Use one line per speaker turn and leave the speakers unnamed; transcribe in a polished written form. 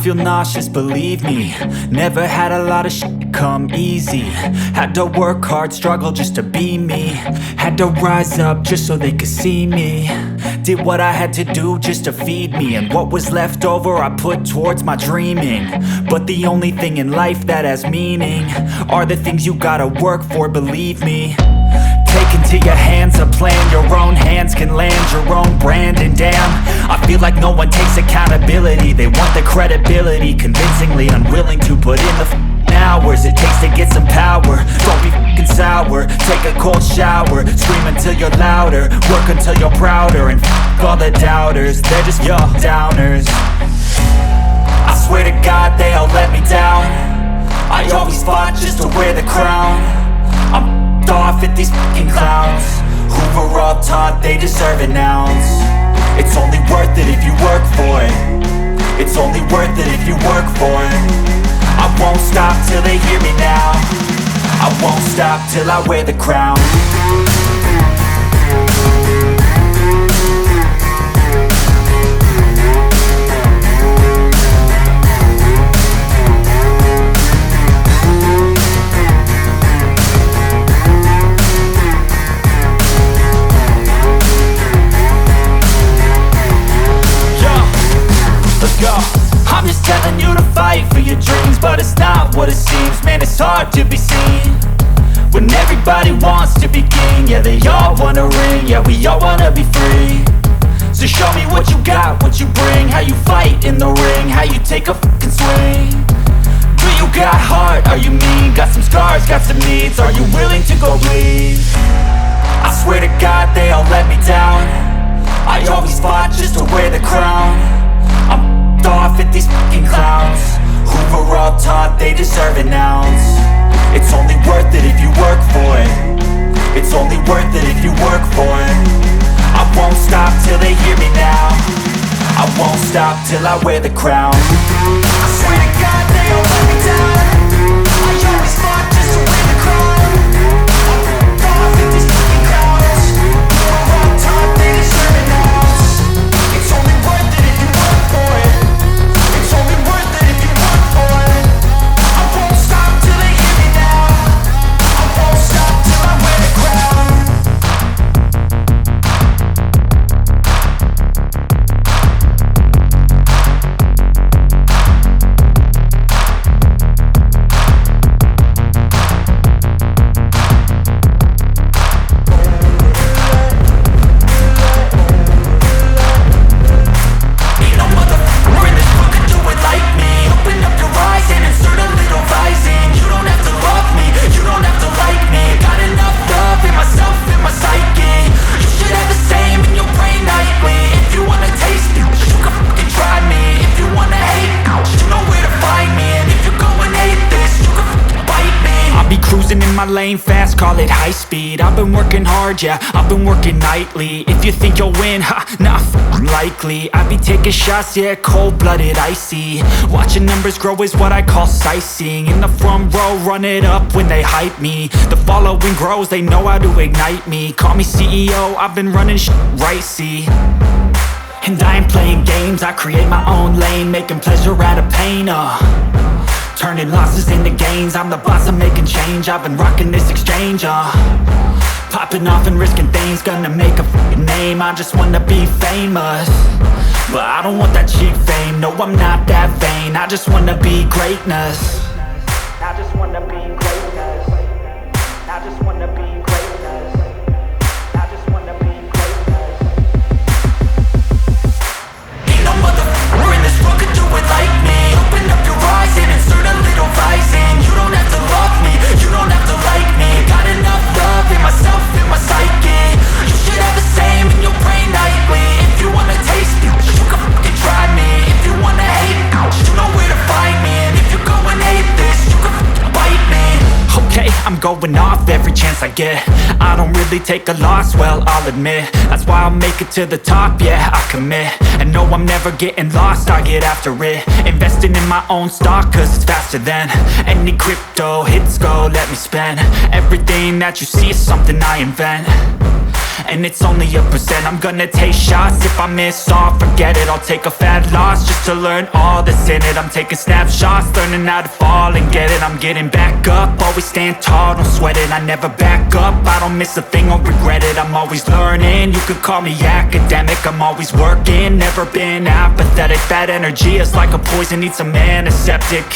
feel nauseous, believe me. Never had a lot of shit come easy. Had to work hard, struggle just to be me. Had to rise up just so they could see me. Did what I had to do just to feed me, and what was left over I put towards my dreaming. But the only thing in life that has meaning are the things you gotta work for, believe me. Take into your hands a plan, your own hands can land your own brand. And damn, I feel like no one takes accountability. They want the credibility, convincingly unwilling to put in the hours it takes to get some power. Don't be f***ing sour, take a cold shower. Scream until you're louder, work until you're prouder. And f*** all the doubters, they're just your downers. I swear to God they all let me down. I always fought just to wear the crown. I'm off at these fucking clowns who were all taught they deserve an ounce. It's only worth it if you work for it. It's only worth it if you work for it. I won't stop till they hear me now. I won't stop till I wear the crown. I'm just telling you to fight for your dreams, but it's not what it seems. Man, it's hard to be seen when everybody wants to be king. Yeah, they all wanna ring, yeah, we all wanna be free. So show me what you got, what you bring, how you fight in the ring, how you take a fucking swing. Do you got heart, are you mean? Got some scars, got some needs, are you willing to go bleed? I swear to God they all let me down. I always fought just to wear the crown. I'm off at these fucking clowns who were all taught they deserve an ounce. It's only worth it if you work for it. It's only worth it if you work for it. I won't stop till they hear me now. I won't stop till I wear the crown. I swear to God they all let me down. I always fought just to wear the crown. I'm off at these fucking clowns who were all taught they deserve an ounce. It's only worth it if you work for it. It's only worth it if you work for it. I won't stop till they hear me now. I won't stop till I wear the crown. My lane fast, call it high speed. I've been working hard, yeah, I've been working nightly. If you think you'll win, ha, not likely. I be taking shots, yeah, cold-blooded, icy. Watching numbers grow is what I call sightseeing. In the front row, run it up when they hype me. The following grows, they know how to ignite me. Call me CEO, I've been running shit right, see. And I ain't playing games, I create my own lane, making pleasure out of pain, turning losses into gains. I'm the boss, I'm making change. I've been rocking this exchange, popping off and risking things. Gonna make a f***ing name. I just wanna be famous, but I don't want that cheap fame. No, I'm not that vain. I just wanna be greatness. I just wanna be greatness. I just wanna be greatness. I just wanna be greatness. Ain't no motherfucker in this world could do it like me. Open up your eyes and insert a little rising. You don't have to love me, you don't have to like me. Got enough love in myself, in my psyche. You should have the same in your brain nightly. If you wanna taste me, you can fucking try me. If you wanna hate me, you know where to find me. And if you go and hate this, you can fucking bite me. Okay, I'm going off every chance I get. I don't really take a loss, well, I'll admit. That's why I'll make it to the top, yeah, I commit. And no, I'm never getting lost, I get after it. Investing in my own stock, cause it's faster than any crypto hits go, let me spend. Everything that you see is something I invent. and it's only a percent. I'm gonna take shots, if I miss all, forget it. I'll take a fat loss just to learn all that's in it. I'm taking snapshots, learning how to fall and get it. I'm getting back up, always stand tall, don't sweat it. I never back up, I don't miss a thing or regret it. I'm always learning, you could call me academic. I'm always working, never been apathetic. That energy is like a poison, needs a antiseptic.